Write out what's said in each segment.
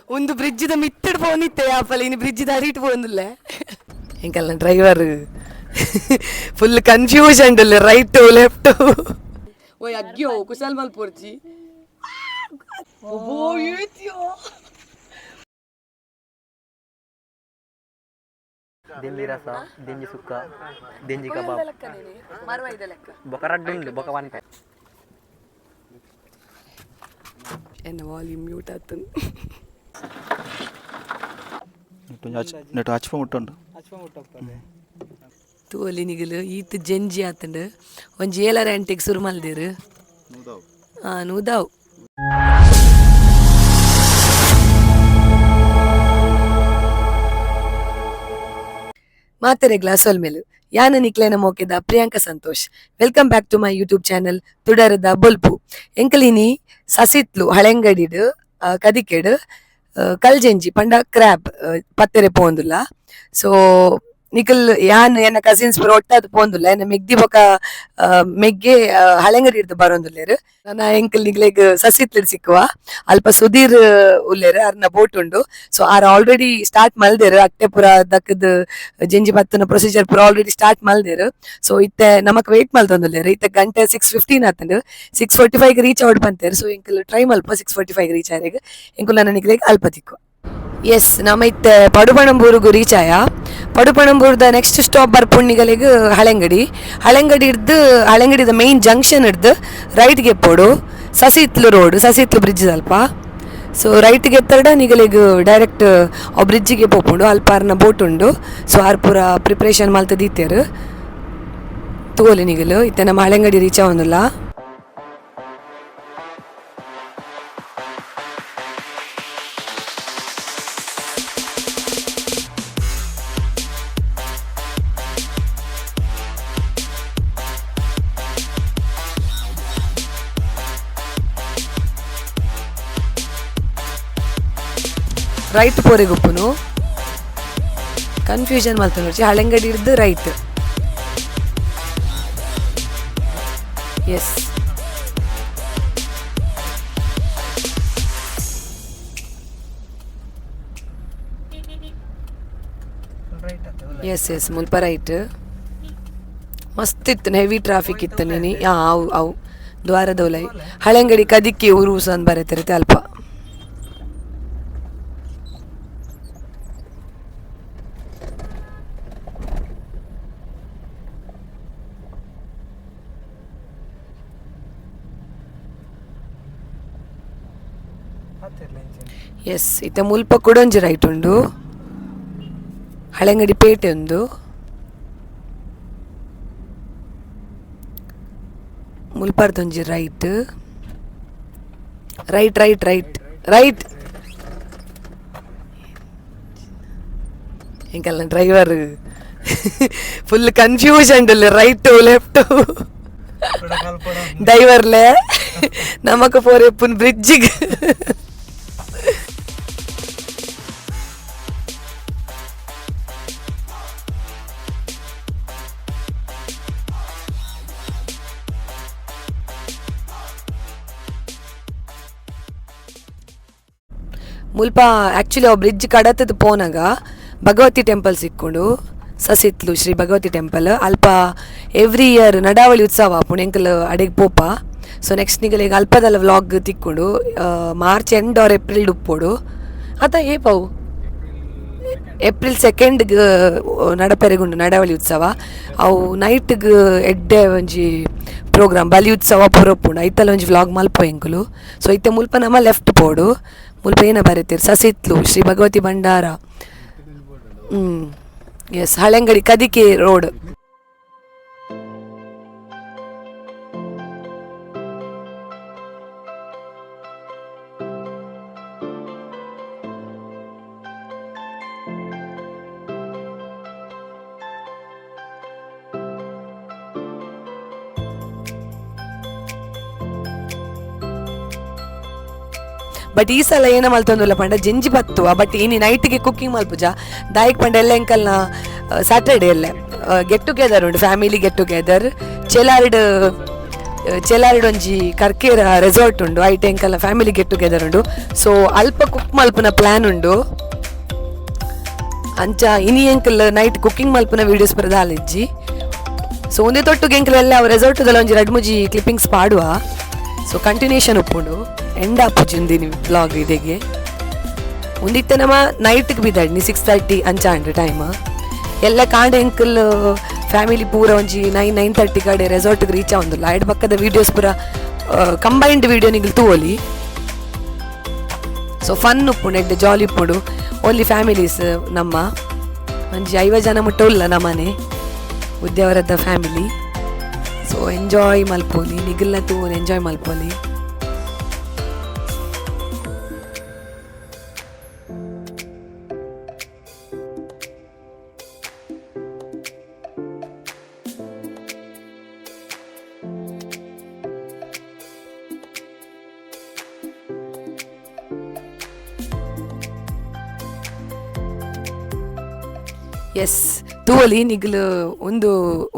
ಒಂದು ಬ್ರಿಡ್ಜಿದ ಮಿತ್ತಡ್ ಪೋನಿತ್ತೆ ಆಪಲ್ ಇನ್ನು ಬ್ರಿಡ್ಜ್ ದಾರಿಟ್ಟು ಪೋಂದಿಲ್ಲ ಎಂಕಲ್ಲ driver full confusion right left ಓಯ್ ಅಗ್ಗ್ಯೋ ಕುಶಲ್ ಮಲ್ಪೋರ್ಜಿ ದಿಂಜಿ ರಸ ದಿಂಜಿ ಸುಕ್ಕ ದಿಂಜಿ ಕಬಾಬ್ ಬೊಕ ರಡ್ಡುಂಡು ಬೊಕ ಒನ್ಪೆ ಎನ್ನ ವಾಲ್ಯೂಮ್ ಮ್ಯೂಟ್ ಆತನು ನೆಟ್ಟು ಹಚ್ಪ ಮುಟ್ಟುಂಡು ತೋಲಿ ನಿಗಲು ಈತ್ ಜಂಜಿ ಆತಂಡು ಒಂಜಿ 7 ಗಂಟೆಗೆ ಸುರು ಮಲ್ದೇರು ನೂದಾವ್ ಮಾತೆರೆ ಗ್ಲಾಸೋಲ್ ಮೇಲು ಯಾನ ನಿಕ್ಲೇನ ಮೋಕೆದ Priyanka Santosh welcome back to my YouTube channel ತುಡರ್ದ ಬೊಲ್ಪು ಎಂಕಲಿನಿ ಸಸಿತ್ಲು ಹಳೆಂಗಡಿಡು ಕದಿಕೆಡು ಕಲ್ಜೆಂಜಿ ಪಂಡ ಕ್ರ್ಯಾಬ್ ಪತ್ತೆರೆ ಪೋಂದುಲ್ಲ ಸೊ ನಿಕಲ್ ಯಾನ್ ಎನ್ನ ಕಸಿನ್ಸ್ ಪೂರ ಒಟ್ಟದು ಪೋಂದುಲ್ಲ ಎನ್ನ ಮೆಗ್ದಿ ಬೊಕ ಮೆಗ್ಗೆ ಹಳೆಂಗಡಿ ಹಿಡ್ದು ಬರೋಂದುಲ್ಲೇರು ನನ್ನ ಎಂಕಲ್ ನಿಗ್ಲೆಗ್ ಸಸಿತ್ಲಿಡ್ ಸಿಕ್ಕುವ ಅಲ್ಪ ಸುಧೀರ್ ಉಲ್ಲೇರು ಅರ್ನ ಬೋಟ್ ಉಂಡು ಸೊ ಆರ್ ಆಲ್ರೆಡಿ ಸ್ಟಾರ್ಟ್ ಮಲ್ದೇರು ಅಟ್ಟೆ ಪೂರ ದಕ್ಕದ ಜಂಜಿ ಬತ್ತನ ಪ್ರೊಸೀಜರ್ ಪೂರ ಆಲ್ರೆಡಿ ಸ್ಟಾರ್ಟ್ ಮಲ್ದೇರು ಸೊ ಇತ್ತೆ ನಮಕ್ ವೇಟ್ ಮಲ್ತೊಂದುಲ್ಲೇರು ಇತ್ತೆ ಗಂಟೆ 6:15 ಆತಂಡು 6:45 ರೀಚ್ ಔಟ್ ಬಂತೇರು ಸೊ ಎಂಕಲ್ ಟ್ರೈ ಮಲ್ಪ 6:45 ರೀಚ್ ಆರೆಗ್ ಎಂಕುಲ್ ನನ್ನ ನಿಗ್ಲೆಗ್ ಅಲ್ಪ ತಿಕ್ಕು ಎಸ್ ನಮ್ಮ ಇತ್ತೆ ಪಡುಪಣಂಬೂರ್ಗು ರೀಚ್ ಆಯ ಪಡುಪಣಂಬೂರ್ದ ನೆಕ್ಸ್ಟ್ ಸ್ಟಾಪ್ ಬರ್ಪುಣ್ಣಿಗಳಿಗೆ ಹಳೆಂಗಡಿ ಹಿಡ್ದು ಹಳೆಂಗಡಿದ ಮೇನ್ ಜಂಕ್ಷನ್ ಹಿಡ್ದು ರೈಟ್ಗೆ ಎಪ್ಪೋಡು ಸಸಿತ್ಲು ರೋಡ್ ಸಸಿತ್ಲು ಬ್ರಿಡ್ಜ್ ಅಲ್ಪ ಸೊ ರೈಟ್ಗೆ ಎತ್ತಡ ನಿಗಲಿಗೆ ಡೈರೆಕ್ಟ್ ಆ ಬ್ರಿಡ್ಜಿಗೆ ಪೋಪುಂಡು ಅಲ್ಪಾರ್ನ ಬೋಟ್ ಉಂಡು ಸೊ ಆರ್ ಪೂರ ಪ್ರಿಪ್ರೇಷನ್ ಮಲ್ತದಿತ್ತೇರು ತೋಲಿ ನಿಗಲು ಇತ್ತೆ ನಮ್ಮ ಹಳೆಂಗಡಿ ರೀಚ್ ಆವೊಂದುಲ್ಲ ರೈಟ್ ಪೋರೆಗುಪ್ಪುನು ಕನ್ಫ್ಯೂಷನ್ ಮಲ್ತು ಹಳೆಂಗಡಿ ಹಿಡ್ದು ರೈಟ್ ಎಸ್ ಎಸ್ ಎಸ್ ಮುಲ್ಪ ರೈಟ್ ಮಸ್ತ್ ಇತ್ತು ಹೆವಿ ಟ್ರಾಫಿಕ್ ಇತ್ತು ನೀನಿ ಅವು ದ್ವಾರದೌಲೈ ಹಳೆಂಗಡಿ ಕದಿಕ್ಕಿ ಉರುಸು ಅಂದ್ ಬರತಿರುತ್ತೆ ಅಲ್ಪ ಎಸ್ ಇತ್ತೆ ಮುಲ್ಪ ಕುಡೊಂಜಿ ರೈಟ್ ಉಂಡು ಹಳೆಂಗಡಿ ಪೇಟೆ ಉಂದು ಮುಲ್ಪರ್ದೊಂಜಿ right right right right right ಎಂಕಲ್ಲ driver full confusion right left ಡ್ರೈವರ್ಲೆ ನಮಕ್ ಪೋರೆ ಪುನ್ ಬ್ರಿಡ್ಜಿಗೆ ಮುಲ್ಪ ಆ್ಯಕ್ಚುಲಿ ಆ ಬ್ರಿಡ್ಜ್ ಕಡತದ ಪೋನಾಗ ಭಗವತಿ ಟೆಂಪಲ್ ಸಿಕ್ಕೊಂಡು ಸಸಿತ್ಲು ಶ್ರೀ ಭಗವತಿ ಟೆಂಪಲ್ ಅಲ್ಪ ಎವ್ರಿ ಇಯರ್ ನಡಾವಳಿ ಉತ್ಸವ ಪುಣೆಂಕಲ್ ಅಡೆಗೆ ಪೋಪ ಸೊ ನೆಕ್ಸ್ಟ್ ನಿಗಲಿಗೆ ಅಲ್ಪದಲ್ಲ ವ್ಲಾಗ್ ತಿಕ್ಕೊಂಡು ಮಾರ್ಚ್ ಎಂಡ್ ಆರ್ ಏಪ್ರಿಲ್ ಉಪ್ಪೋಡು ಆತ ಏಪವು ಏಪ್ರಿಲ್ 2 ನಡಪೆರೆಗುಂಡು ನಡಾವಳಿ ಉತ್ಸವ ಅವು ನೈಟ್ಗೆ ಎಡ್ಡೆ ಒಂಜಿ ಪ್ರೋಗ್ರಾಮ್ ಬಲಿ ಉತ್ಸವ ಪೊರಪುಂಡು ಐತಲ್ಲ ಒಂಜಿ ವ್ಲಾಗ್ ಮಲ್ಪ ಎಂಕುಲು ಸೊ ಇತ್ತೆ ಮುಲ್ಪ ನಮ್ಮ ಲೆಫ್ಟ್ ಪೋಡು ಮುಲ್ಪ ಏನ ಬರೀತೀರಿ ಸಸಿತ್ಲು ಶ್ರೀ ಭಗವತಿ ಭಂಡಾರ ಎಸ್ ಹಳೆಂಗಡಿ ಕದಿಕೆ ರೋಡ್ ಬಟ್ ಈ ಸಲ ಏನ ಮಲ್ತೊಂದುಲ್ಲ ಪಂಡ ಜಂಜಿ ಬತ್ತುವ ಬಟ್ ಇನಿ ನೈಟ್ಗೆ ಕುಕ್ಕಿಂಗ್ ಮಲ್ಪುಜ ದಾಯಿಕ್ ಪಂಡ ಎಲ್ಲ ಎಂಕಲ್ನ ಸ್ಯಾಟರ್ಡೇ ಅಲ್ಲೇ ಗೆಟ್ ಟುಗೆದರ್ ಉಂಡು ಫ್ಯಾಮಿಲಿ ಗೆಟ್ ಟುಗೆದರ್ ಚೆಲಾರ್ಡ್ ಚೆಲಾರ್ಡೊಂಜಿ ಕರ್ಕೇರ ರೆಸಾರ್ಟ್ ಉಂಡು ಐಟ್ ಎಂಕಲ್ನ ಫ್ಯಾಮಿಲಿ ಗೆಟ್ ಟುಗೆದರ್ ಉಂಡು. ಸೊ ಅಲ್ಪ ಕುಕ್ ಮಲ್ಪುನ ಪ್ಲಾನ್ ಉಂಡು ಅಂಚ ಇನಿ ಎಂಕಲ್ ನೈಟ್ ಕುಕ್ಕಿಂಗ್ ಮಲ್ಪುನ ವೀಡಿಯೋಸ್ ಬರದ ಆಲಿಜ್ಜಿ. ಸೊ ಒಂದೇ ತೊಟ್ಟುಗೆ ಎಂಕಲ್ ಎಲ್ಲ ರೆಸಾರ್ಟ್ದಲ್ಲ ಒಂಜಿ 2-3 ಕ್ಲಿಪ್ಪಿಂಗ್ಸ್ ಪಾಡುವ. ಸೊ ಕಂಟಿನ್ಯೂಷನ್ ಉಪ್ಪುಂಡು ಎಂಡ್ ಆಪುಜಿಂದಿನಿ ವ್ಲಾಗ್ ಇದೆಗೆ ಒಂದಿತ್ತೆ ನಮ್ಮ ನೈಟ್ಗೆ ಬಿದ್ದಾಡ್ನಿ 6:30 ಅಂಚಾಂಡ್ರೆ ಟೈಮ್ ಎಲ್ಲ ಕಾಂಡೆ ಎಂಕಲ್ ಫ್ಯಾಮಿಲಿ ಪೂರ ಒಂಜಿ 9-9:30 ಕಡೆ ರೆಸಾರ್ಟ್ಗೆ ರೀಚ್ ಆಗೊಂದಿಲ್ಲ. ಐಡ್ ಪಕ್ಕದ ವೀಡಿಯೋಸ್ ಪೂರ ಕಂಬೈನ್ಡ್ ವೀಡಿಯೋ ನಿಗಲ್ ತೂವೊಲಿ. ಸೊ ಫನ್ ಉಪ್ಪುಂಡು ಎಡ್ಡೆ ಜಾಲಿ ಉಪ್ಪುಂಡು. ಓನ್ಲಿ ಫ್ಯಾಮಿಲೀಸ್ ನಮ್ಮ ಒಂಜಿ 50 ಜನ ಮುಟ್ಟ ಉಲ್ಲ ನಮ್ಮನೆ ಉದ್ಯಾವರದ ಫ್ಯಾಮಿಲಿ. ಸೊ ಎಂಜಾಯ್ ಮಲ್ಪೋಲಿ ನಿಗಲ್ನ ತೂವೊಲಿ ಎಂಜಾಯ್ ಮಲ್ಪೋಲಿ. ಎಸ್ ತೂವಲಿ ನಿಗಲು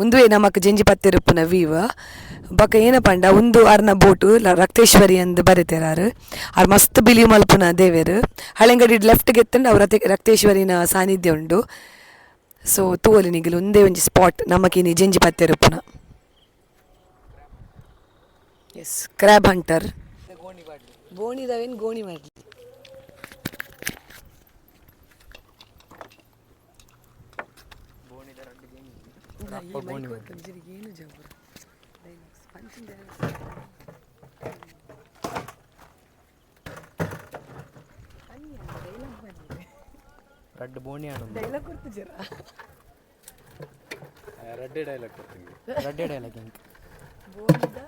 ಒಂದುವೇ ನಮಕ್ ಜೆಂಜಿ ಪತ್ತೆರುಪ್ಪುನ ವೀವ ಬೊಕ ಏನಪಂಡ ಒಂದು ಅರ್ನ ಬೋಟು ರಕ್ತೇಶ್ವರಿ ಅಂದ್ ಬರೆತೆರಾರು ಆರ್ ಮಸ್ತ್ ಬಿಲಿ ಮಲ್ಪುನ ದೇವೆರ್ ಹಳೆಂಗಡಿ ಲೆಫ್ಟ್ಗೆ ಎತ್ತಂಡು ಅವ್ರ ರಕ್ತೇಶ್ವರಿನ ಸಾನ್ನಿಧ್ಯ ಉಂಡು. ಸೊ ತೂವಲಿ ನಿಗಲು ಒಂದೇ ಒಂಜಿ ಸ್ಪಾಟ್ ನಮಕಿನಿ ಜೆಂಜಿ ಪತ್ತೆರುಪ್ಪುನ. ಎಸ್ ಕ್ರ್ಯಾಬ್ ಹಂಟರ್ ಗೋಣಿದವೇನು ಗೋಣಿ ಮಾಡಲಿ ರಡ್ಡ್ ಬೋಣಿ ಆಡು ಡೈಲಾಗ್ ಕೊಡ್ತು ಜರ ರಡ್ಡೆ ಡೈಲಾಗ್ ಕೊಡ್ತೀನಿ. ರಡ್ಡೆ ಡೈಲಾಗ್ ಹೆಂಗೆ ಗೋಣಿದ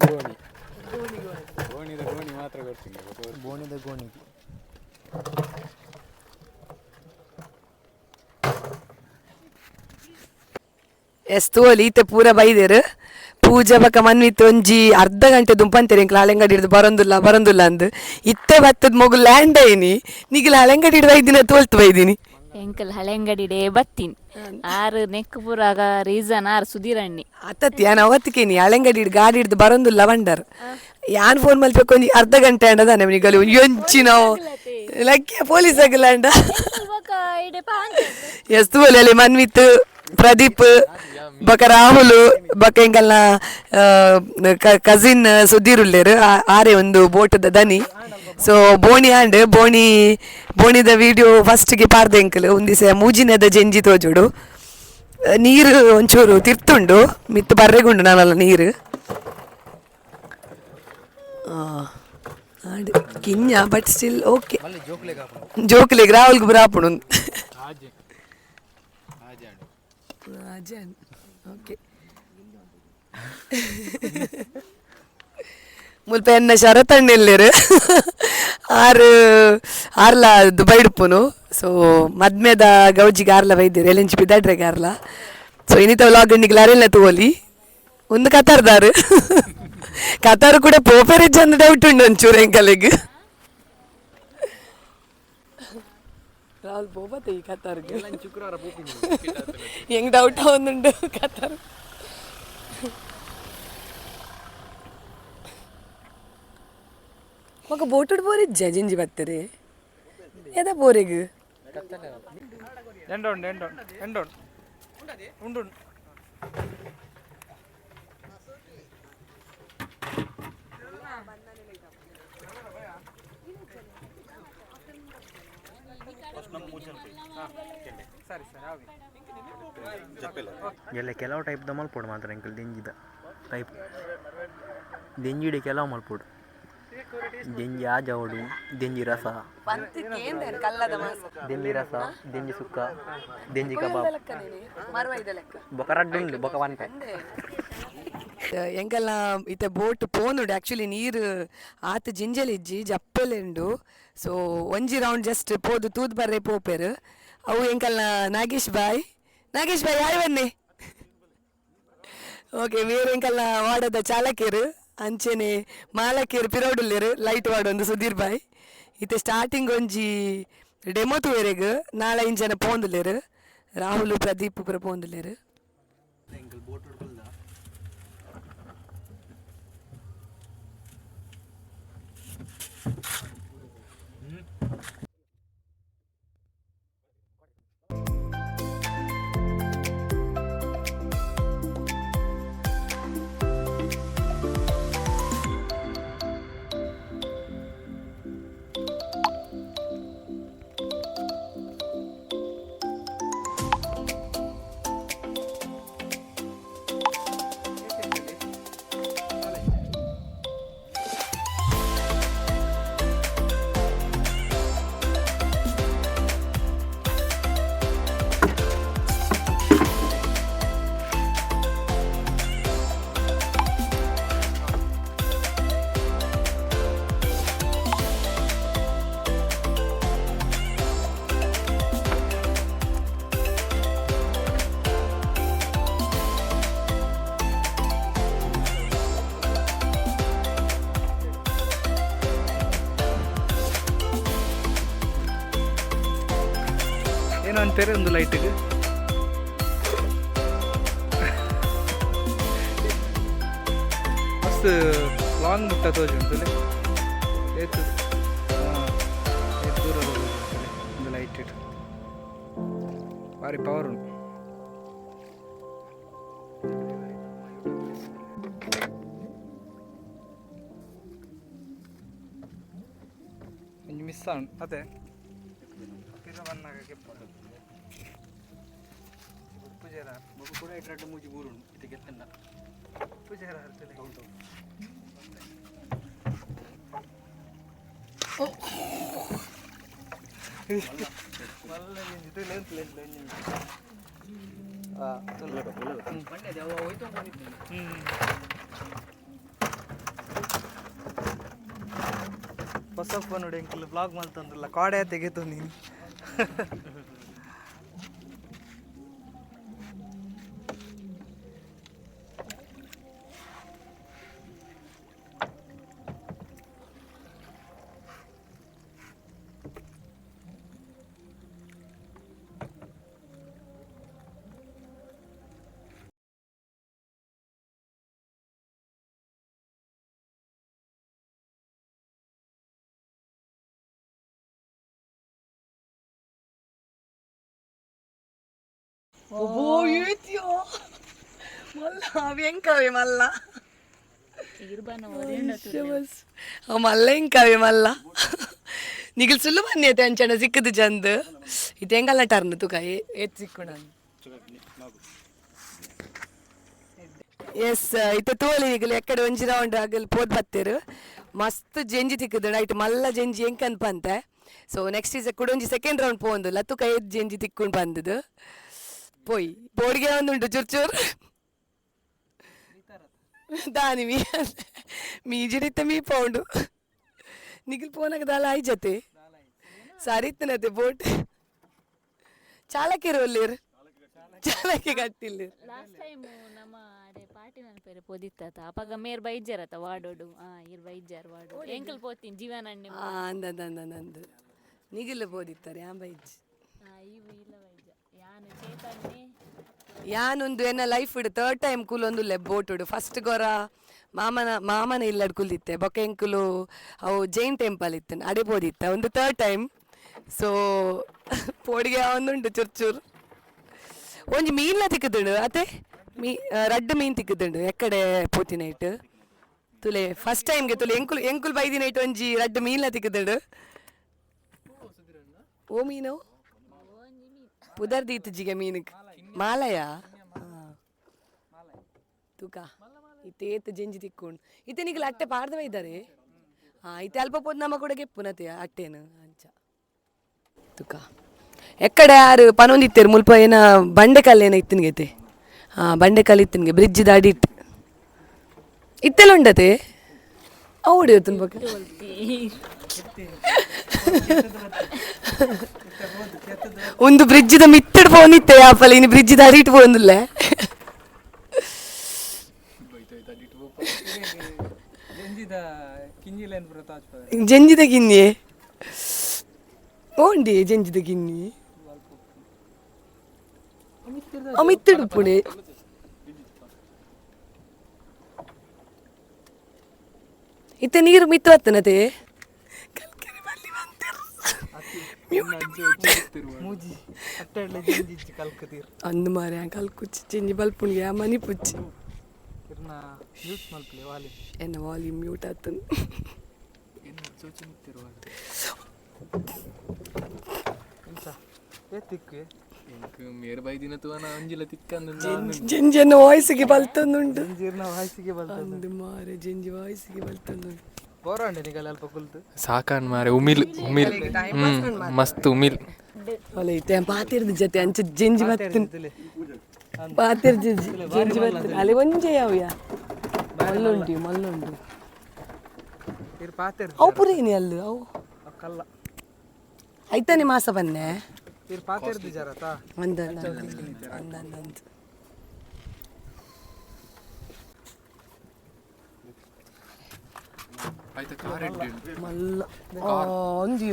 ಗೋಣಿ ಗೋಣಿ ಗೋಣಿದ ಗೋಣಿ ಮಾತ್ರ ಕೊಡ್ತೀನಿ. ಬೋಣಿದ ಗೋಣಿ ಎಸ್ ತೋಲಿ ಈತೆ ಪೂರ ಬೈದೇರು ಪೂಜೆ ಬಕ ಮನ್ವಿತ್ತು ಒಂಜಿ ಅರ್ಧ ಗಂಟೆ ದುಂಪಂತೇರಿ ಎಂಕ್ಲ ಹಳೆಂಗಡಿ ಹಿಡ್ದು ಬರಂದುಲ್ಲ ಅಂದು ಇತ್ತೆ ಬತ್ತದ ಮಗು ಲ್ಯಾಂಡ್ ಆಯ್ನಿ ನಿಗಲ ಹಳೆಂಗಡಿ ಹಿಡ್ದು ಬೈದಿನ ತೋಲ್ತು ಬೈದಿನಿ ಎಂಕಲ್ ಹಳೆಂಗಡಿಡೆ ಬತ್ತಿನ್ ಆರು ನೆಕ್ ಪೂರಾಗ ರೀಸನ್ ಆರು ಸುಧೀರಣ್ಣಿ ಅತ್ತತ್ತಿ ನಾನು ಅವತ್ತಿಕೇನಿ ಹಳೆಂಗಡಿ ಹಿಡ್ದು ಗಾಡಿ ಹಿಡ್ದು ಬರಂದುಲ್ಲ ಬಂಡರ್ ಯಾನ್ ಫೋನ್ ಮಲ್ಪಕ್ಕೆ ಒಂಜಿ ಅರ್ಧ ಗಂಟೆ ಅಂಡದಾನೆ ನಿಗಲು ಎಂಚಿ ನಾವು ಲಕ್ಕಿಯ ಪೊಲೀಸ್ ಆಗಿಲ್ಲ ಅಂಡ ಎಸ್ ತೋಲಿ ಅಲ್ಲಿ ಮನ್ವಿತ್ತು ಪ್ರದೀಪ್ ಬಕ ರಾಹುಲ್ ಬಕ ಎಂಕಲ್ನ ಕಸಿನ್ ಸುಧೀರ್ ಉಳ್ಳೇರು ಆರೆ ಒಂದು ಬೋಟದ ದನಿ. ಸೊ ಬೋಣಿ ಆಂಡ್ ಬೋಣಿದ ವಿಡಿಯೋ ಫಸ್ಟ್ಗೆ ಪಾರ್ದೆ ಎಂಕಲ್ ಒಂದಿಸ ಮೂಜಿನದ ಜೆಂಜಿ ತೋಜುಡು ನೀರು ಒಂಚೂರು ತಿರ್ತುಂಡು ಮಿತ್ತು ಬರ್ರೆಗುಂಡು ನಾನಲ್ಲ ನೀರು ಕಿಂಜ ಬಟ್ ಸ್ಟಿಲ್ ಓಕೆ ಜೋಕ್ಲೆಗ್ ರಾಹುಲ್ಗೆ ಬರಾಪುಣು ಓಕೆ ಮುಲ್ಪ ಎನ್ನ ಶರತಣ್ಣೆಲ್ಲೇರು ಆರ್ಲ ದುಬೈ ಡುಪ್ಪುನು. ಸೊ ಮದ್ಮೆದ ಗೌಜಿಗೆ ಆರ್ಲ ಬೈದೇರು ಎಲೆಂಚಿ ಬಿದ್ದಾಡ್ರೆಗೆ ಆರ್ಲ. ಸೊ ಇನ್ನಿತ ವ್ಲಾಗ್ ನಿಗ್ಲ ಅರೆಲ್ಲ ತೋಲಿ ಒಂದು ಕತಾರ್ದಾರು ಕತಾರು ಕೂಡ ಪೋಪೆರೆಜ್ ಅಂದ್ ಡೌಟ್ ಉಂಡು ಒಂಚೂರು ಎಂಕಲೆಗ್ ರಾಹುಲ್ ಪೋಪತ್ತೆ ಈ ಕತಾರ್ಗೆ ಹೆಂಗ್ ಡೌಟ್ ಒಂದುಂಡು ಕತಾರ್ ಮಗ ಬೋಟುಡ್ ಬೋರಿಜ್ಜ ಜೆಂಜಿ ಬತ್ತರೆ ಎದ ಬೋರೆಗ್ ಉಂಡು ಎಲ್ಲ ಕೆಲವು ಟೈಪ್ದ ಮಲ್ಪೋಡು ಮಾತ್ರ ಎಂಕಲ್ ದೆಂಜಿದ ಟೈಪ್ ದೆಂಜಿಡೆ ಕೆಲವು ಮಲ್ಪೋಡು ದೆಂಜಿ ಆಜಾವಡು ದೆಂಜಿ ರಸ ದೆಂಜಿ ರಸ ದೆಂಜಿ ಸುಕ್ಕ ದೆಂಜಿ ಕಬಾಬ್ ಬೊಕ ರಡ್ಡುಂಡು ಬೊಕ ಒನ್ಪೆ ಎಂಕಲ್ನ ಇತ್ತೆ ಬೋಟ್ ಪೋನುಡು ಆ್ಯಕ್ಚುಲಿ ನೀರು ಆತ ಜಿಂಜಲಿಜ್ಜಿ ಜಪ್ಪೆಲೆಂಡು. ಸೊ ಒಂಜಿ ರೌಂಡ್ ಜಸ್ಟ್ ಪೋದು ತೂದ್ ಬರ್ರೆ ಪೋಪೆರು ಅವು ಎಂಕಲ್ನ ನಾಗೇಶ್ ಬಾಯ್ ಯಾಯ್ ಬನ್ನಿ ಓಕೆ ಬೇರೆ ಎಂಕಲ್ನ ವಾಡದ ಚಾಲಕೇರು ಅಂಚೆನೆ ಮಾಲಕೇರು ಪಿರೋಡುಲ್ಲೇರು ಲೈಟ್ ವಾಡೊಂದು ಸುಧೀರ್ ಬಾಯ್ ಇತ್ತೆ ಸ್ಟಾರ್ಟಿಂಗ್ ಒಂಜಿ ಡೆಮೋ ತೂವೆರೆಗ್ ನಾಳೆ ಇಂಚನ ಪೋಂದುಲ್ಲೇರು ರಾಹುಲ್ ಪ್ರದೀಪ್ ಪೂರ ಪೋಂದುಲ್ಲೇರು. ಏನು ಅಂತಾರೆ ಒಂದು ಲೈಟಿಗೆ ಮಸ್ತ್ ಲಾಂಗ್ ಮುಟ್ಟ ತೋಜುಂಟು ಏತು ದೂರ ಒಂದು ಲೈಟ್ ಇಟ್ಟು ಭಾರಿ ಪವರ್ ಉಂಟು. ಮಿಸ್ ಆನ್ ಅದೇ ಬನ್ನಾಗಕ್ಕೆ ಪೂಜಾರ ಮಗು ಕೂಡ ಇಟ್ಟು ಮೂಜಿ ಮೂರು ಇದು ಗೆತ್ತನ್ನ ಪೂಜಾರ ಅರ್ಥದಲ್ಲಿ ಹೌದು ಹೊಸ ಫೋನ್ ನೋಡಿ ಅಂಕಲ್ ಬ್ಲಾಗ್ ಮಾಡ್ತಂದ್ರಲ್ಲ ಕಾಡೆ ತೆಗೆತು ನೀನು. మళ్ళా ఇంకవి మళ్ళా నీకు సుల్లు పని అయితే అంచనా సిక్కుదు చంద్ ఇదేం కల్లా టర్న్ తుక ఏది సిక్కుడా ಎಸ್ ಇತ್ತೆ ತೋಲಿ ಈಗಲೇ ಎಕ್ಕಡೆ ಒಂಜಿ ರೌಂಡ್ ಆಗಲ್ ಪೋದ್ ಬತ್ತೇರು ಮಸ್ತ್ ಜೆಂಜಿ ತಿಕ್ಕದು ನೈಟ್ ಮಲ್ಲ ಜೆಂಜಿ ಹೆಂಗ್ ಅನ್ಪಂತೆ. ಸೊ ನೆಕ್ಸ್ಟ್ ಈಸ್ ಕುಡೊಂಜಿ ಸೆಕೆಂಡ್ ರೌಂಡ್ ಪೋಂದು ಲತ್ತು ಕೈ ಜೆಂಜಿ ತಿಕ್ಕೊಂಡು ಬಂದದು పోయి పోడిగే ఉండు చుర్చూరు దాని మీ ಜಿಡಿತ್ತೆ మీ ಪೌಂಡು ನಿಖಿಲ್ ಪೋನಾಗ ದಾಲ ಆಯ್ ಜತೆ ಸಾರಿತ್ತನತೆ ಬೋಟ್ ಚಾಲಕಿ ರೋಲ್ಲಿರ್ ಚಾಲಕಿ ಕಟ್ಟಿಲ್ಲ ಲಾಸ್ಟ್ ಟೈಮ್ ನಮ್ಮ ಅದೇ ಪಾರ್ಟಿ ನನ್ನ ಪೇರೆ ಪೋದಿತ್ತ ಅಪಾಗ ಮೇರ್ ಬೈಜರತ ವಾಡೋಡು ಇರ್ ಬೈಜರ್ ವಾಡು ಎಂಕಲ್ ಪೋತಿನ್ ಜೀವನ ಅಂದಂದು ನಿಗಿಲ್ಲ ಪೋದಿತ್ತಾರೆ ಯಾ ಬೈಜ್ ಇವು ಇಲ್ಲ ಬೈಜ ಯಾನು ಚೇತನ್ನೇ ಯಾನೊಂದು ಏನ ಲೈಫ್ ಇಡು ಥರ್ಡ್ ಟೈಮ್ ಕೂಲೊಂದು ಬೋಟುಡು ಫಸ್ಟ್ ಗೊರ ಮಾಮನ ಇಲ್ಲಡ್ ಕುಲ್ದಿತ್ತೆ ಬೊಕ್ಕ ಎಂಕುಲು ಅವು ಜೈನ್ ಟೆಂಪಲ್ ಇತ್ತು ಅಡೆ ಪೋದಿತ್ತ ಒಂದು ಥರ್ಡ್ ಟೈಮ್. ಸೊ ಪೋಡಿಗೆ ಒಂದುಂಟು ಚೂರು ಒಂಜಿ ಮೀನ್ಲ ತಿಕ್ಕದುಂಡು ಅತ್ತೆ ರಡ್ಡು ಮೀನ್ ತಿಕ್ಕದುಂಡು ಎಕ್ಕಡೆ ಪೋತಿನೈಟ್ ತುಲೆ ಫಸ್ಟ್ ಟೈಮ್ಗೆ ತುಲೆ ಎಂಕುಲ್ ಬೈದಿನೈಟ್ ಒಂಜಿ ರಡ್ಡು ಮೀನ್ಲ ತಿಕ್ಕದುಂಡು ಓ ಮೀನು ಪುದರ್ದೀತ್ ಜಿಗೆ ಮೀನುಕ್ ಮಾಲಯ ತೂಕ ಇತ್ತೆ ಏತ್ ಜೆಂಜಿ ತಿಕ್ಕೊಂಡು ಇತ್ತೆ ನಿಗಲ ಅಟ್ಟೆ ಪಾಡ್ದವ ಇದ್ದಾರೆ ಇತ್ತೆ ಅಲ್ಪ ಪೋದ್ ನಮ್ಮ ಕೂಡ ಗೆಪ್ಪುನತೆ ಅಟ್ಟೇನು ಅಂಚ ತೂಕ ಎಕ್ಕಡೆ ಯಾರು ಪನೊಂದಿತ್ತೇರು ಮುಲ್ಪ ಏನ ಬಂಡೆಕಲ್ಲು ಏನ ಇತ್ತಿನ್ಗೈತೆ ಬಂಡೆಕಲ್ಲು ಇತ್ತಿನ್ಗೆ ಬ್ರಿಡ್ಜ್ ದಾಡಿಟ್ ಇತ್ತೆಲ್ಲ ಉಂಡತೆ ಅವಡಿ ಹೊತ್ತನ್ ಬಗ್ಗೆ ಒಂದು ಬ್ರಿಡ್ಜ್ ದ ಮಿತ್ತಡ್ ಪೋನಿತ್ತೆ ಆಪಲ್ ಇನ್ನು ಬ್ರಿಡ್ಜ್ ದಾಡಿಟ್ ಪೋಂದಿಲ್ಲ ಜಂಜಿದ ಗಿನ್ನಿ ಓಂಡಿ ಜಂಜಿದ ಗಿನ್ನಿ ಮಿತ್ತಡು ಪುಣೆ ಇತ್ತೆ ನೀರು ಮಿತ್ತು ಹತ್ತನತೆ ಮೂಜಿ ಅಟ್ಟೆಡ್ಲೆ ಜಿಂಜಿ ಕಲ್ಕತೀರ್ ಅಂದು ಮಾರೆ ಕಲ್ಕುಚ್ಚಿ ಚಿಂಜಿ ಬಲ್ಪುಣಿಗೆ ಮನಿ ಪುಚ್ಚಿ ಇರ್ನ ಮ್ಯೂಟ್ ಮಲ್ಪಲೆ ವಾಲಿ ಎನ್ನ ವಾಲ್ಯೂಮ್ ಮ್ಯೂಟ್ ಆತನು ಏನು ಸೋಚನಿತ್ತಿರುವ ಎಂತ ಏತಿಕ್ಕೆ ಎಂಕು ಮೇರ್ ಬೈ ದಿನ ತುವನ ಅಂಜಿಲ ತಿಕ್ಕಂದು ಜಿಂಜಿಯನ್ನು ವಾಯ್ಸಿಗೆ ಬಲ್ತಂದುಂಟು ಜಿಂಜಿರ್ನ ವಾಯ್ಸಿಗೆ ಬಲ್ತಂದು ಅಂದು ಮಾರೆ ಜಿಂಜಿ ವಾಯ್ಸಿಗೆ ಬಲ್ತಂದುಂಟು ಬೋರಾಂಡೆ ನಿಗಲ ಅಲ್ಪ ಕುಲ್ತು ಸಾಕಾನ್ ಮಾರೆ ಉಮಿಲ್ ಮಸ್ತ್ ಉಮಿಲ್ ಒಲೆ ಇತ್ತೆ ಪಾತಿರ್ದ ಜೊತೆ ಅಂಚ ಜಿಂಜಿ ಬತ್ತನ್ ಪಾತಿರ್ ಜಿಂಜಿ ಬತ್ತನ್ ಅಲ್ಲಿ ಒಂಜೆ ಯಾವ್ಯಾ ಮಲ್ಲುಂಟು ಇರ್ ಪಾತೆರ್ ಅವು ಪುರೀನಿ ಅಲ್ಲು ಅವು ಕಲ್ಲ ಐತಾನೆ ಮಾಸ ಬನ್ನೆ ಇರ್ ಪಾತೆರ್ದು ಜರತಾ ಅಂದಂತ ಮಲ್ಲ ಒಂಜಿ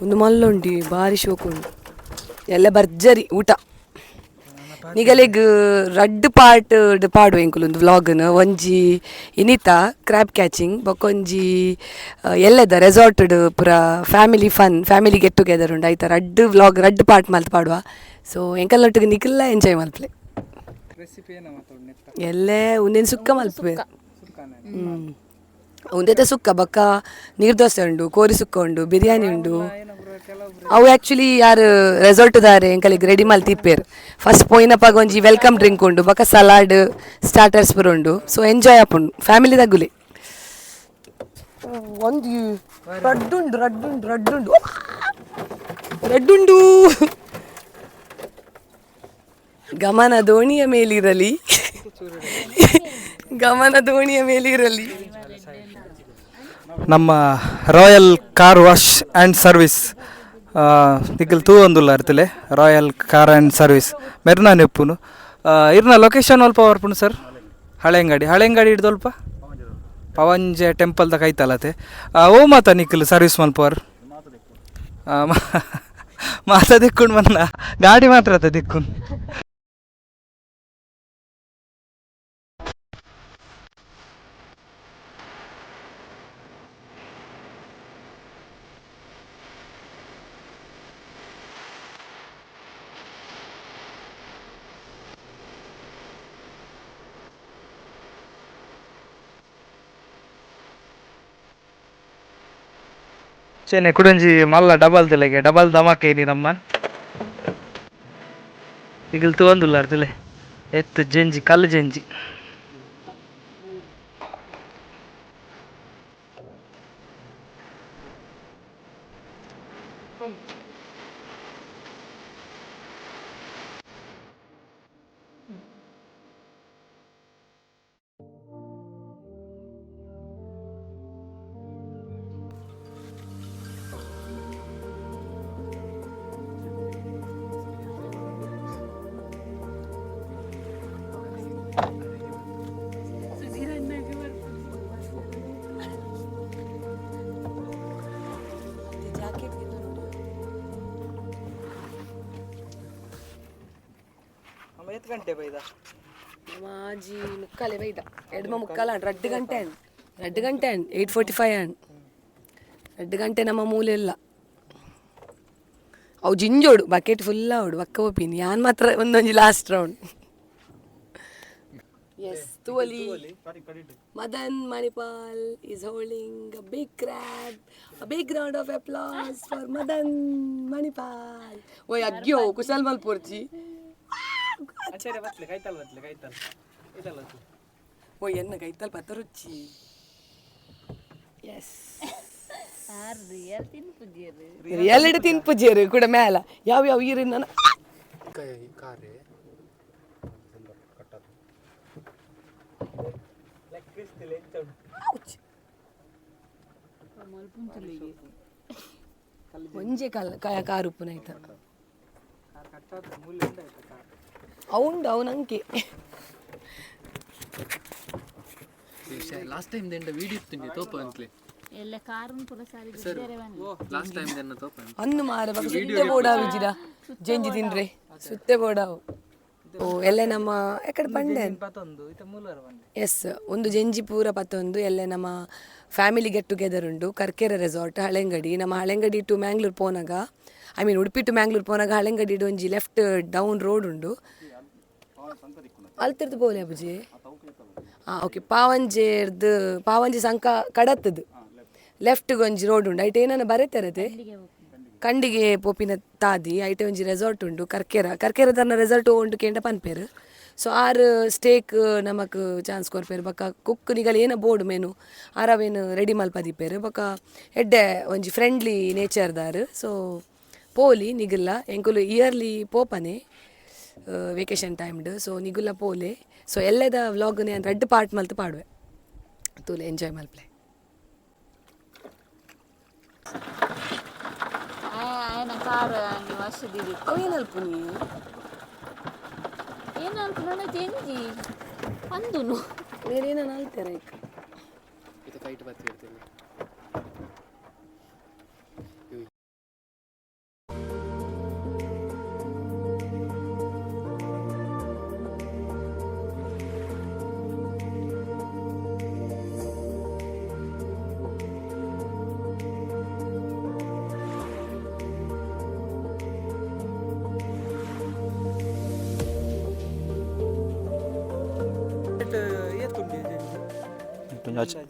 ಒಂದು ಮಲ್ಲ ಉಂಟಿ ಭಾರಿ ಶೋಕು ಉಂಟು ಎಲ್ಲ ಭರ್ಜರಿ ಊಟ ನಿಗಲೆಗ್ ರಡ್ಡ್ ಪಾರ್ಟ್ ಪಾಡು ಎಂಕುಲು ಒಂದು ವ್ಲಾಗ್ನ ಒಂಜಿ ಇನಿತ ಕ್ರ್ಯಾಬ್ ಕ್ಯಾಚಿಂಗ್ ಬೊಕೊಂಜಿ ಎಲ್ಲದ ರೆಸಾರ್ಟ್ಡ್ ಪೂರ family fun family get together ಉಂಡು ಆಯ್ತಾ ರಡ್ಡ್ ಪಾರ್ಟ್ ಮಲ್ತು ಪಾಡುವ ಸೊ ಎಂಕಲ್ಲೊಟ್ಟಿಗೆ ನಿಖಿಲ್ಲ ಎಂಜಾಯ್ ಮಲ್ಪಲೆ ರೆಸಿಪಿ ಏನ ಮಾತಾಡ್ ಎಲ್ಲೇ ಒಂದೇನು ಸುಕ್ಕ ಮಲ್ಪೆ ಒಂದೇ ಸುಕ್ಕ ಬಕ್ಕ ನೀರು ದೋಸೆ ಉಂಡು ಕೋರಿ ಸುಕ್ಕ ಉಂಡು ಬಿರಿಯಾನಿ ಉಂಡು ಅವು ಆ್ಯಕ್ಚುಲಿ ಯಾರು ರೆಸಾರ್ಟ್ದಾರೆ ಎಂಕಲಿಗೆ ರೆಡಿ ಮಲ್ತು ತಿಪ್ಪೇರು ಫಸ್ಟ್ ಪೋಯಿನಪ್ಪಾಗ ಒಂಜಿ ವೆಲ್ಕಮ್ ಡ್ರಿಂಕ್ ಉಂಡು ಬಕ್ಕ ಸಲಾಡ್ ಸ್ಟಾರ್ಟರ್ಸ್ ಪೂರ ಉಂಡು ಸೊ ಎಂಜಾಯ್ ಆಪುಂಡು ಫ್ಯಾಮಿಲಿ ತಗುಲಿ ಒಂದು ರಡ್ಡುಂಡು ಗಮನ ದೋಣಿಯ ಮೇಲಿರಲಿ ನಮ್ಮ royal car wash and service Nikhil ತೂ ಒಂದುಲ್ಲ ಇರ್ತಲೆ ರಾಯಲ್ ಕಾರ್ ಆ್ಯಂಡ್ ಸರ್ವಿಸ್ ಮೆರ್ನಾ ನೆಪ್ಪುನು ಇರ್ನ ಲೊಕೇಶನ್ ಅಲ್ಪ ಬರ್ಪುನು ಸರ್ ಹಳೆಂಗಾಡಿ ಹಿಡ್ದು ಅಲ್ಪ ಪವಂಜೆ ಟೆಂಪಲ್ದ ಕೈತಲತೆ ಓ ಮಾತ ನಿಖಿಲ್ ಸರ್ವಿಸ್ ಮಲ್ಪವರ್ ಮಾತ ದಿಕ್ಕೊಂಡು ಬಂದ ಗಾಡಿ ಮಾತ್ರ ಆತ ದಿಕ್ಕೊಂಡು ಚೆನ್ನೆ ಕುಡಂಜಿ ಮಲ್ಲ ಡಬಲ್ ತಿಲೆಗೆ ಡಬಲ್ ಧಮಾಕೆ ಏನಿ ನಮ್ಮ ಈಗಲ್ ತಗೊಂದುಲ್ಲ ಅರ್ತಿಲೆ ಎತ್ತು ಜಂಜಿ ಕಲ್ಲು ಜಂಜಿ ಎತ್ತು ಗಂಟೆ ಬೈದ ಮಾಜಿ ಮುಕ್ಕಾಲೆ ಬೈದ ಎಡ್ಮ ಮುಕ್ಕಾಲ 2 ಗಂಟೆ 8:45 ಅಂಡ್ 2 ಗಂಟೆ ನಮ್ಮ ಮೂಲೆ ಇಲ್ಲ ಅವು ಜಿಂಜೋಡು ಬಕೆಟ್ ಫುಲ್ ಅವಡು ಬಕ್ಕ ಒಪ್ಪಿನಿ ಯಾನ್ ಮಾತ್ರ ಒಂದೊಂಜಿ ಲಾಸ್ಟ್ ರೌಂಡ್ ಎಸ್ ತುವಲಿ Madan Manipal is holding a big crab a big round of applause for Madan Manipal ಓಯ್ ಅಗ್ಯೋ ಕುಶಲ್ ಮಲ್ಪುರ್ಜಿ ಓ ಎನ್ನ ಕೈತಲ್ ಪತ್ತ ರುಚಿ ಎಸ್ ರಿಯಲ್ ತಿನ್ಪುಜೇರು ಕೂಡ ಮೇಲ ಯಾವ ಈರಿನ ನಾನು ಒಂಜೆ ಕಾರು ಉಪ್ಪುನೈತ అవును అవునంకి ಲಾಸ್ಟ್ ಟೈಮ್ ದೆಂಡ ವಿಡಿಯೋ ಇತ್ತಿಂಡಿ ತೋಪ ಅಂತಲೇ ಎಲ್ಲ ಕಾರುನ್ ಪುರ ಸಾರಿ ಬಿಡ್ತಾರೆ ಬನ್ನಿ ಲಾಸ್ಟ್ ಟೈಮ್ ದೆನ್ನ ತೋಪ ಅನ್ನು ಮಾರೆ ಬಕ ಸುತ್ತೆ ಬೋಡಾವು ಜಿಡ ಜೆಂಜಿ ತಿನ್ರೆ ಸುತ್ತೆ ಬೋಡಾವು ಓ ಎಲ್ಲ ನಮ್ಮ ಎಕಡೆ ಬಂಡೆ ಎಸ್ ಒಂದು ಜೆಂಜಿ ಪೂರ ಪತ್ತೊಂದು ಎಲ್ಲ ನಮ್ಮ ಫ್ಯಾಮಿಲಿ ಗೆಟ್ ಟುಗೆದರ್ ಉಂಡು ಕರ್ಕೆರೆ ರೆಸಾರ್ಟ್ ಹಳೆಂಗಡಿ ನಮ್ಮ ಹಳೆಂಗಡಿ ಟು ಮ್ಯಾಂಗ್ಳೂರ್ ಪೋನಾಗ I mean Udupi to Mangalore ಪೋನಾಗ ಹಳೆಂಗಡಿ ಒಂಜಿ ಲೆಫ್ಟ್ ಡೌನ್ ರೋಡ್ ಉಂಡು ಅಲ್ತಿರ್ದು ಬೋಲೆ ಅಬುಜಿ ಓಕೆ ಪಾವಂಜಿ ಸಂಕ ಕಡತ್ತದು ಲೆಫ್ಟ್ ಒಂಜಿ ರೋಡ್ ಉಂಡು ಐಟ್ ಏನನ್ನ ಬರೀತಾರದೆ ಕಂಡಿಗೆ ಪೋಪಿನ ತಾದಿ ಐಟೆ ಒಂಜಿ ರೆಸಾರ್ಟ್ ಉಂಡು ಕರ್ಕೆರದನ್ನ ರೆಸಾರ್ಟ್ ಉಂಡು ಕೇಂಡ ಪನ್ಪೇರು ಸೊ ಆರು ಸ್ಟೇಕ್ ನಮಕ್ ಚಾನ್ಸ್ ಕೊರ್ಪೇರು ಬೊಕ್ಕ ಕುಕ್ ನಿಗಲ್ ಏನ ಬೋರ್ಡ್ ಮೆನು ಆರವೇನು ರೆಡಿ ಮಲ್ಪದಿಪ್ಪೇರು ಬೊಕ್ಕ ಎಡ್ಡೆ ಒಂಜಿ ಫ್ರೆಂಡ್ಲಿ ನೇಚರ್ದಾರು ಸೊ ಪೋಲಿ ನಿಗುಲ್ಲ ಎಂಕುಲು ಇಯರ್ಲಿ ಪೋಪನೆ ವೇಕೇಶನ್ ಟೈಮ್ಡ್ ಸೊ ನಿಗುಲ್ಲ ಪೋಲೆ ಸೊ ಎಲ್ಲದ ವ್ಲಾಗ್ನೇ ಅಂದ್ರೆ 2 ಪಾರ್ಟ್ ಮಲ್ತು ಪಾಡುವೆ ತೂಲೆ ಎಂಜಾಯ್ ಮಲ್ಪಲೆ ఆయన కారు అని వస్తుంది ಅವು ಏನಲ್ಪ ನೀ ಏನಂತ ತೆಂಜಿ ಅಂದುನು ಬೇರೆ ಏನೋ ಅಲ್ತಾರ ಈಗ ಇದು ಫೈಟ್ ಬರ್ತಿರ್ತೀನಿ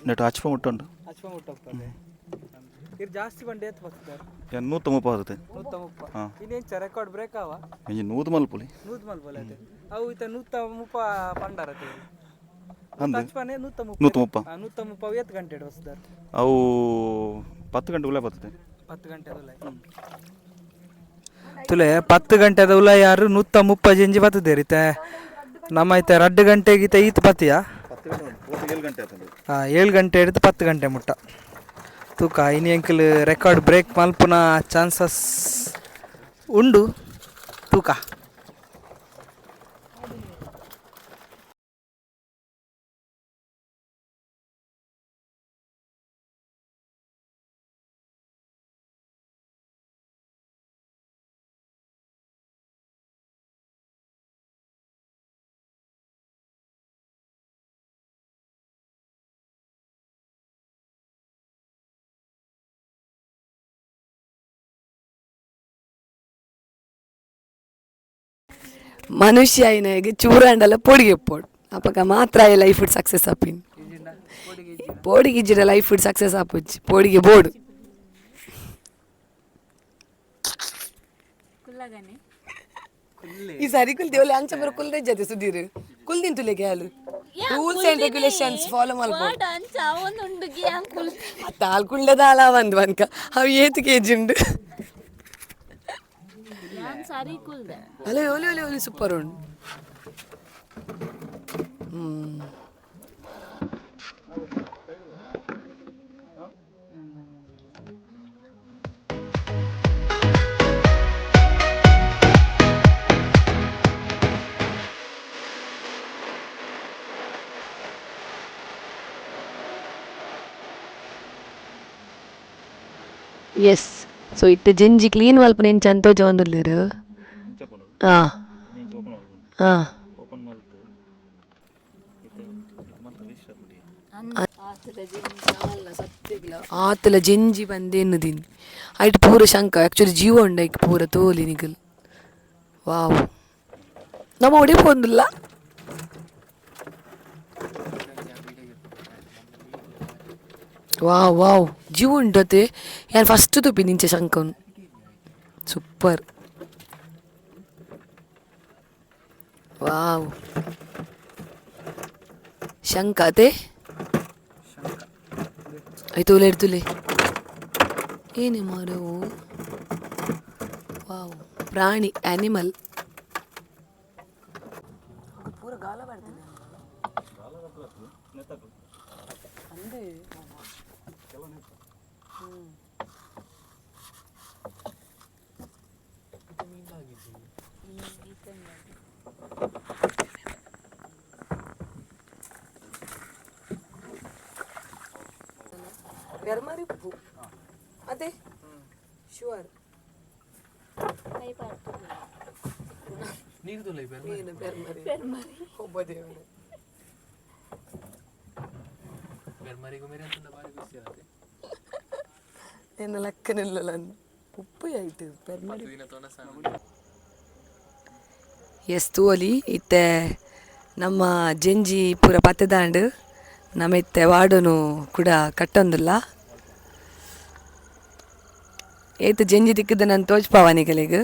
ನೆಟ್ಟು ಹಚ್ಪ ಮುಟ್ಟುಂಡು ಜಾಸ್ತಿ ಬಂಡೆ ಎತ್ತು ಬರ್ತಿದ್ದಾರೆ 130 ಬರುತ್ತೆ 130 ಹಾಂ ಇನ್ನೇನು ರೆಕಾರ್ಡ್ ಬ್ರೇಕ್ ಅವ ಇಂಜಿ 100 ಮಲ್ಪುಲಿ 100 ಮಲ್ಪಲೆ ಅದೇ ಅವು ಇತ್ತ 130 ಪಂಡಾರತೆ ಅಂದು ಹಚ್ಪನೆ 130 130 ಎತ್ತು ಗಂಟೆ ಬಸ್ದಾರ ಅವು 10 ಗಂಟೆ ಉಲೆ ಬರ್ತದೆ 10 ಗಂಟೆ ಉಲೆ ತುಲೆ 10 ಗಂಟೆದ ಉಲ ಯಾರು 130 ಜಂಜಿ ಬರ್ತದೆ ರೀತೆ ನಮ್ಮ ಐತೆ 2 ಗಂಟೆಗೆ ಈತ ಪತಿಯಾ 7 ಗಂಟೆ ಆಯ್ತದೆ 7 ಗಂಟೆ ಹಿಡಿದು 10 ಗಂಟೆ ಮುಟ್ಟ ತೂಕ ಇನ್ನು ಎಂಕಲ್ ರೆಕಾರ್ಡ್ ಬ್ರೇಕ್ ಮಲ್ಪುನ ಚಾನ್ಸಸ್ ಉಂಡು ತೂಕ ಮನುಷ್ಯ ಆಯ್ನಾಗೆ ಚೂರಂಡಲ ಪೊಡಿಗೆ ಪೋಡು ಅಪ್ಪಗ ಮಾತ್ರ ಲೈಫ್ ಫುಡ್ ಸಕ್ಸಸ್ ಅಪ್ಪಿನ್ ಪೋಡಿಗೆ ಇಜ್ಜಿಡ ಲೈಫ್ ಫುಡ್ ಸಕ್ಸಸ್ ಆಪುಜಿ ಪೋಡಿಗೆ ಬೋಡು ಕುಲ್ಲಗನೆ ಈ ಸಾರಿ ಕುಲ್ತಿ ಒಳ್ಳೆ ಅಂಚ ಬರೋ ಕುಲ್ದೆ ಜೊತೆ ಸುದೀರ್ ಕುಲ್ದಿನ್ ತುಲೆಗೆ ಹಾಲು ರೂಲ್ಸ್ ಅಂಡ್ ರೆಗ್ಯುಲೇಷನ್ಸ್ ಫಾಲೋ ಮಾಡ್ಬೋದು ಅಂಚ ಅವನುಂಡು ಅಂಕುಲ್ ತಾಲ್ ಕುಳ್ಳದ ಅಲ ಒಂದು ಅನ್ಕ ಅವು ಏತು ಕೆಜಿ ಉಂಡು ನಾನು ಸರಿ ಕುಲ್ದೆ ಅಲೆ ಒಲೆ ಒಲೆ ಒಲೆ ಸೂಪರ್ ಉಂಡು ಎಸ್ ಸೊ ಇಟ್ಟು ಜೆಂಜಿ ಕ್ಲೀನ್ ಮಲ್ಪನ ಏನು ಚಂದ ಜೋಂದುಲ್ಲೇರು ಹಾಂ ಹಾಂ ಆತಲ ಜೆಂಜಿ ಬಂದೇನು ದಿನ ಐಟ್ ಪೂರ ಶಂಕ ಆ್ಯಕ್ಚುಲಿ ಜೀವ ಉಂಡೈಕ್ ಪೂರ ತೋಲಿ ನಿಗಲ್ ವಾವ್ ನಮ್ಮ ಹೊಡಿಬೋದಿಲ್ಲ ವಾವ್ ವಾವ್ ಜೀವ ಉಂಟತೆ ಯಾರು ಫಸ್ಟ್ ತುಪ್ಪಿ ನಿಂಚೆ ಶಂಕನು ಸೂಪರ್ ವಾವ್ ಶಂಕ ಅತೆ ಆಯ್ತು ಒಲೆ ಇಡ್ತುಲೆ ಏನೇ ಮಾರವು ವಾವ್ ಪ್ರಾಣಿ ಆ್ಯನಿಮಲ್ ಪೂರ ಗಾಲ ಬರ್ತದೆ ಅಂದೆ ಬೆರ್ಮರಿ ಉಪ್ಪು ಅದೇ ಶುವರ್ ನೀರು ತುಲೆ ಏನು ಬೆರ್ಮರಿ ಒಬ್ಬ ದೇವರೇ ಬೆರ್ಮರಿಗೂ ಮೇರೆ ಅಂತ ಬಾರಿ ಖುಷಿ ಆಗುತ್ತೆ ಏನು ಲೆಕ್ಕನಿಲ್ಲ ಉಪ್ಪು ಆಯ್ತು ಪೆರ್ಮರಿ ದಿನ ತೋನಸ ಎಸ್ ತೂಲಿ ಇತ್ತೆ ನಮ್ಮ ಜಂಜಿ ಪೂರ ಪತ್ತೆದಾಂಡು ನಮ್ಮ ಇತ್ತೆ ವಾರ್ಡನು ಕೂಡ ಕಟ್ಟೊಂದಿಲ್ಲ ಏತು ಜಂಜಿ ತಿಕ್ಕಿದ ನಾನು ತೋಚ್ಪಾವನಿಗಳಿಗೆ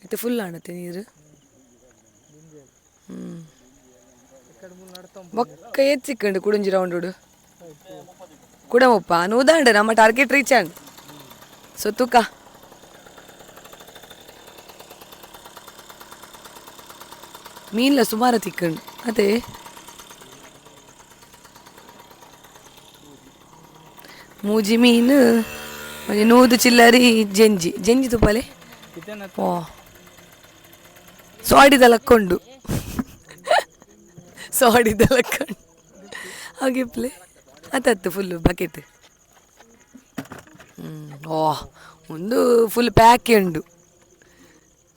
ಇದು ಫುಲ್ ಆಣತ್ತೆ ನೀರು ಒಕ್ಕ ಎತ್ತಿಕ್ಕಂಡು ಕುಡುಂಜಿ ರೌಂಡ್ ಕುಡಮಪ್ಪ ನೂದಾಂಡ ನಮ್ಮ ಟಾರ್ಗೆಟ್ ರೀಚ್ ಆಂಡ್ ಸೊತ್ತುಕ ಮೀನ್ಲ ಸುಮಾರು ತಿಕ್ಕಂಡು ಅದೇ ಮೂಜಿ ಮೀನು ಮತ್ತೆ ನೂದು ಚಿಲ್ಲರಿ ಜಂಜಿ ಜಂಜಿ ತುಪ್ಪಲೆ ಓ ಸೋಡಿದ ಲಕ್ಕೊಂಡು ಸೋಡಿದ ಲಕ್ಕೊಂಡು ಹಾಗಿಪ್ಲೆ ಅತ್ತತ್ತು ಫುಲ್ಲು ಬಕೆಟ್ ಓ ಒಂದು ಫುಲ್ ಪ್ಯಾಕ್ ಉಂಡು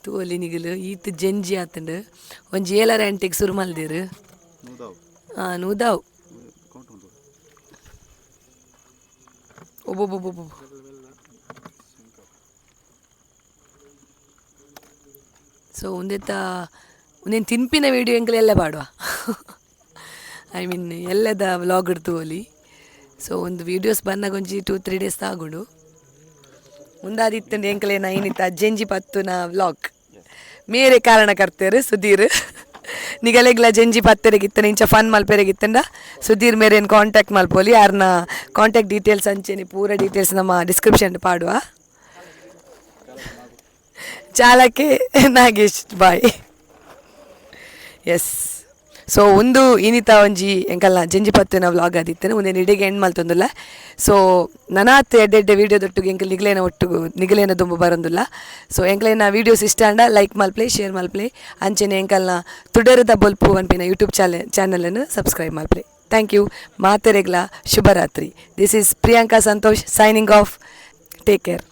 ತೋಲಿ ನಿಗಲು ಈತ್ ಜಂಜಿ ಆತಂಡು ಒಂಜಿ ಏಲರ ಎಂಟಿಗೆ ಸುರು ಮಲ್ದಿರು ನೂದಾವು ಒಬ್ಬೊಬ್ಬೊಬ್ಬೊಬ್ಬ ಸೊ ಒಂದೇನು ತಿನ್ಪಿನ ವೀಡಿಯೋ ಎಂಕಲ್ ಎಲ್ಲ ಪಾಡುವ ಐ ಮೀನ್ ಎಲ್ಲದ ವ್ಲಾಗ್ ಇಡ್ತು ಓಲಿ ಸೊ ಒಂದು ವೀಡಿಯೋಸ್ ಬಂದಾಗ ಒಂಜಿ 2-3 ಡೇಸ್ ತಾಗುಡು ಮುಂದಾದಿತ್ತಂಡು ಎಂಕಲೇನ ಏನಿತ್ತ ಜಂಜಿ ಪತ್ತುನ ವ್ಲಾಗ್ ಮೇರೆ ಕಾರಣಕರ್ತರು ಸುಧೀರ್ ನಿಗಲೆಗ್ಲ ಜಂಜಿ ಪತ್ತೆರೆಗಿತ್ತನ ಇಂಚ ಫನ್ ಮಲ್ಪೆರೆಗಿತ್ತಂಡ ಸುಧೀರ್ ಮೇರೇನು ಕಾಂಟ್ಯಾಕ್ಟ್ ಮಲ್ಪೋಲಿ ಯಾರನ್ನ ಕಾಂಟ್ಯಾಕ್ಟ್ ಡೀಟೇಲ್ಸ್ ಅಂಚೆನಿ ಪೂರ ಡೀಟೇಲ್ಸ್ ನಮ್ಮ ಡಿಸ್ಕ್ರಿಪ್ಷನ್ ಪಾಡುವ ಚಾಲಕ್ಕೆ ನಾಗೇಶ್ ಬಾಯ್ ಎಸ್ ಸೊ ಒಂದು ಇನ್ನಿತ ಒಂಜಿ ಎಂಕಲ್ನ ಜಂಜಿ ಪತ್ತಿನ ವ್ಲಾಗ್ ಆದಿತ್ತೇನೆ ಒಂದೇ ನಿಡಿಗೆ ಎಂಡ್ ಮಲ್ತೊಂದಿಲ್ಲ ಸೊ ನನಾತ್ ಎಡ್ಡೆ ವೀಡಿಯೋದೊಟ್ಟಿಗೆ ಎಂಕಲ್ ನಿಗಲೇನ ಒಟ್ಟಿಗೆ ನಿಗಲೇನ ದುಂಬು ಬರೋದಿಲ್ಲ ಸೊ ಎಂಕಲೇನ ವೀಡಿಯೋಸ್ ಇಷ್ಟ ಅಂಡ ಲೈಕ್ ಮಲ್ಪ್ಲೆ ಶೇರ್ ಮಲ್ಪ್ಲೆ ಅಂಚೆನೆ ಎಂಕಲ್ನ ತುಡರದ ಬೊಲ್ಪು ಅನ್ಪಿನ ಯೂಟ್ಯೂಬ್ ಚಾನಲನ್ನು ಸಬ್ಸ್ಕ್ರೈಬ್ ಮಲ್ಪ್ಲೆ ಥ್ಯಾಂಕ್ ಯು ಮಾತೆರೆಗ್ಲ ಶುಭರಾತ್ರಿ this is Priyanka Santosh signing off take care